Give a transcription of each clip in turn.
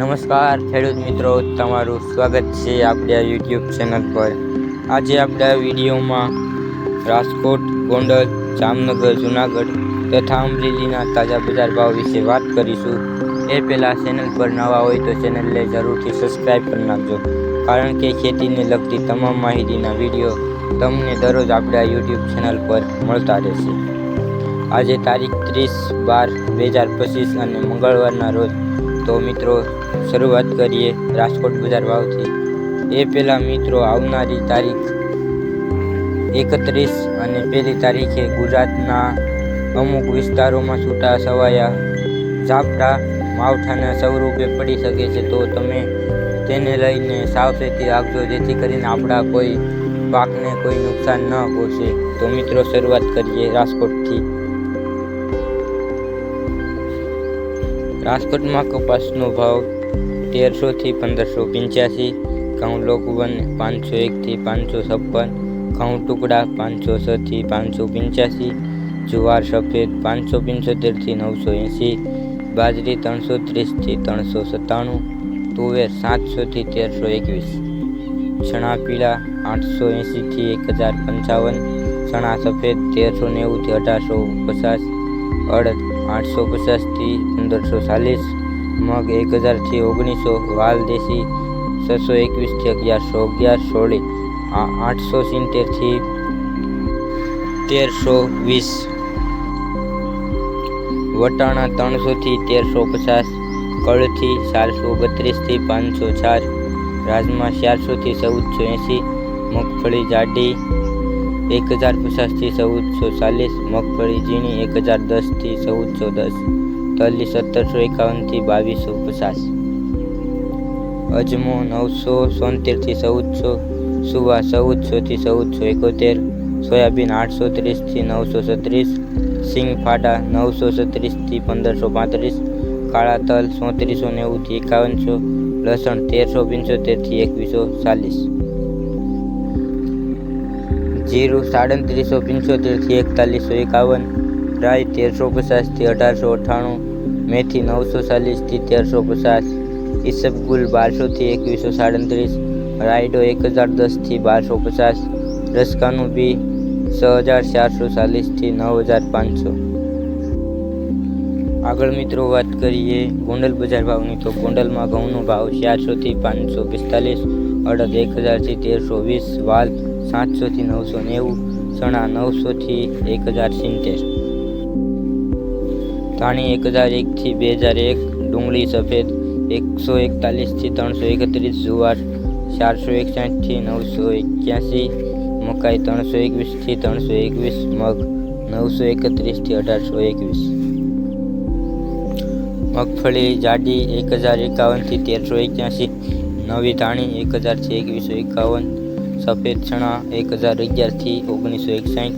નમસ્કાર ખેડૂત મિત્રો, તમારું સ્વાગત છે આપણા યુટ્યુબ ચેનલ પર। આજે આપણા વિડીયોમાં રાજકોટ, ગોંડલ, જામનગર, જૂનાગઢ તથા અમરેલીના તાજા બજાર ભાવ વિશે વાત કરીશું। એ પહેલાં ચેનલ પર નવા હોય તો ચેનલને જરૂરથી સબસ્ક્રાઈબ કરી નાખજો, કારણ કે ખેતીને લગતી તમામ માહિતીના વિડીયો તમને દરરોજ આપણા યુટ્યુબ ચેનલ પર મળતા રહેશે। આજે તારીખ 30/12/2025 અને મંગળવારના રોજ। તો મિત્રો શરૂઆત કરીએ રાજકોટ બજાર ભાવથી। એ પહેલાં મિત્રો આવનારી તારીખ 31 અને 1 તારીખે ગુજરાતના અમુક વિસ્તારોમાં છૂટા છવાયા ઝાપટા માવઠાના સ્વરૂપે પડી શકે છે, તો તમે તેને લઈને સાવચેતી રાખજો, જેથી કરીને આપણા કોઈ પાકને કોઈ નુકસાન ન પહોંચે। તો મિત્રો શરૂઆત કરીએ રાજકોટથી। રાજકોટમાં કપાસનો ભાવ 1300 થી 1585, ઘઉં લોકવન 501 થી 556, ઘઉં ટુકડા 506 થી 585, જુવાર સફેદ 575 થી 980, બાજરી 330 થી 397, તુવેર 700 થી 1321, ચણા પીળા 880 થી 1055, ચણા સફેદ 1390 થી 1850, અડદ 850 થી 1540, મગ 1000 થી 1900, વાલ દેશી 621 થી 1111, સોળી 870 થી 1320, વટાણા 300 થી 1350, કળથી 432 થી 504, રાજમા 400 થી 1480, મગફળી જાડી 1050 થી 1440, મગફળી ઝીણી 1010 થી 1410, તલી 1751 થી 2250, અજમો 973 થી 1400, સુવા 1400 થી 1471, સોયાબીન 830 થી 936, સિંગ ફાડા 936 થી 1535, કાળા તલ 3490 થી 5100, લસણ 1375 થી 2140, જીરું 3775 થી 4151, રાઈ 1350 થી 1898, મેથી 940 થી 1350, ઈસબગુલ 1200 થી 2137, રાયડો 1010 થી 1250, રસકાનું બી 6440 થી 9500। આગળ મિત્રો વાત કરીએ ગોંડલ બજાર ભાવની। તો ગોંડલમાં ઘઉંનો ભાવ 400 થી 545, અડદ 1000 થી 1320, વાલ 700 થી 990, ચણા 900 થી 1070, ધાણી 1001 થી 2001, ડુંગળી સફેદ 141 થી 331, જુવાર 461 થી 981, મકાઈ 321 થી 321, મગ 931 થી 1821, મગફળી જાડી 1051 થી 1381, નવી ધાણી 1000 થી 2151, સફેદ ચણા 1011 થી 1961,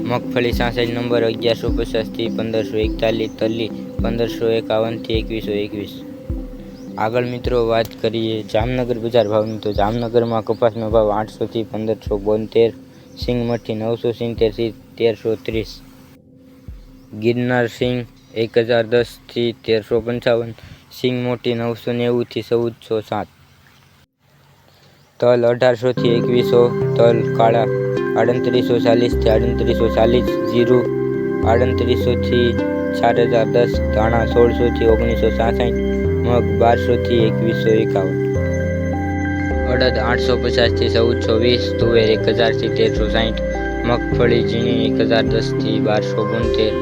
મગફળી 66 નંબર 1150 થી 1541, તલી 1551 થી 2121। આગળ મિત્રો વાત કરીએ જામનગર બજાર ભાવની। તો જામનગરમાં કપાસનો ભાવ 800 થી 1572, સિંગ મઠી 970 થી 1330, ગિરનાર સિંગ 1010 થી 1355, સિંગ મોટી 990 થી 1407, તલ 1800 થી 2100, તલ કાળા 3840 થી 3840, જીરું 3800 થી 4010, ધાણા 1600 થી 1966, મગ 1200 થી 2151, અડદ 850 થી 1420, તુવેર 1000 થી 1360, મગફળી ઝીણી 1010 થી 1272,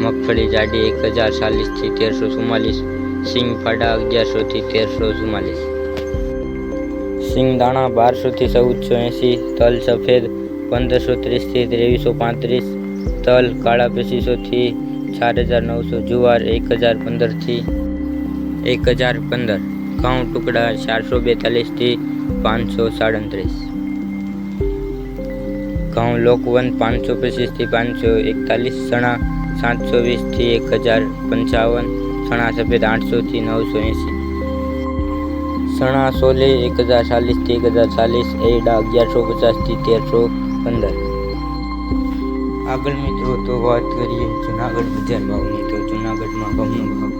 મગફળી જાડી 1040 થી 1344, સિંગ ફાડા 1100 થી 1344, સિંગ દાણા 1200 થી 1480, તલ સફેદ 1530 થી 2335, તલ કાળા 2500 થી 4900, જુવાર 1015 થી 1015, ઘઉં ટુકડા 442 થી 537, ઘઉં લોકવન 525 થી 541, ચણા 720 થી 1055, ચણા સફેદ 800 થી 980, ચણા સોલે 1040 થી 1040, એરડા 1150 થી 1315। આગળ મિત્રો તો વાત કરીએ જૂનાગઢ બજાર ભાવની। તો જૂનાગઢમાં ઘઉંનો ભાવ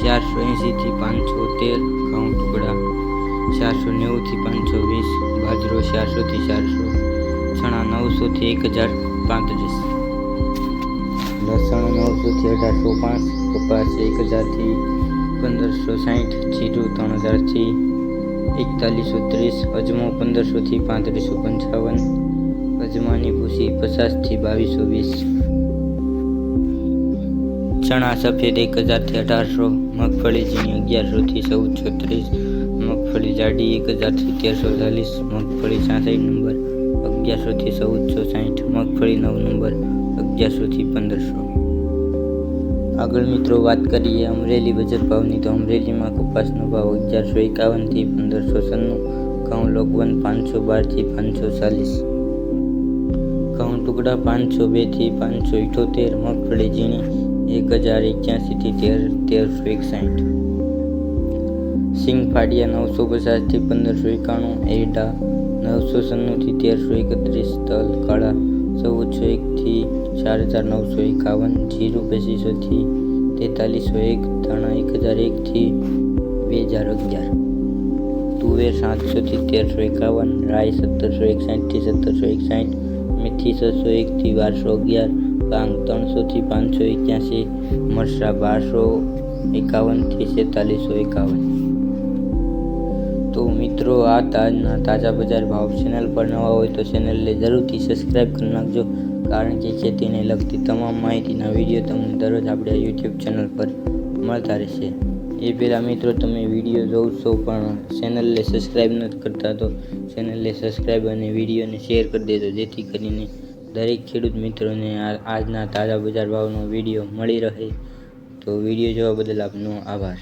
480 થી 513 ઘઉં ટુકડા, 490 થી 520, બાજરો 400 થી 400, ચણા 900 થી 1035, લસણ 900 થી 1805, કપાસ 1000 થી 1560, જીરું 3000 થી 4130, અજમો 1500 થી 3555, અજમાની ભૂસી 50 થી 2220, ચણા સફેદ 1000 થી 1800, મગફળી ઝીણી 1100 થી 1430, મગફળી જાડી 1000 થી 1340, મગફળી 66 નંબર 1100 થી 1460, મગફળી 9 નંબર 1100 થી 1500। આગળ મિત્રો વાત કરીએ અમરેલી બજાર ભાવની, તો અમરેલીમાં કપાસનો ભાવ 1151 થી 1596, ઘઉં લોકવન 512 થી 540, ઘઉં ટુકડા 502 થી 578, મગફળી ઝીણી 1081 થી 1361, સિંગ ફાડિયા 950 થી 1591, એરડા 996 થી 1331, તલ કાળા 1401 થી 4951, જીરું 2500 થી 4301, ધાણા 1001 થી 2011, તુવેર 700 થી 1351, રાઈ 1761 થી 1761, મેથી 601 થી 1211, ભાંગ 300 થી 581, મરચા 1251 થી 4651। તો મિત્રો આ આજના તાજા બજાર ભાવ। ચેનલ પર નવા હોય તો ચેનલને જરૂરથી સબસ્ક્રાઈબ કરી નાખજો, કારણ કે ખેતીને લગતી તમામ માહિતીના વિડીયો તમને દરરોજ આપણે યુટ્યુબ ચેનલ પર મળતા રહેશે। એ પહેલાં મિત્રો તમે વિડીયો જોઉં છો પણ ચેનલને સબસ્ક્રાઈબ નથી કરતા, તો ચેનલને સબસ્ક્રાઈબ અને વિડીયોને શેર કરી દેજો, જેથી કરીને દરેક ખેડૂત મિત્રોને આજના તાજા બજાર ભાવનો વિડીયો મળી રહે। તો વિડીયો જોવા બદલ આપનો આભાર।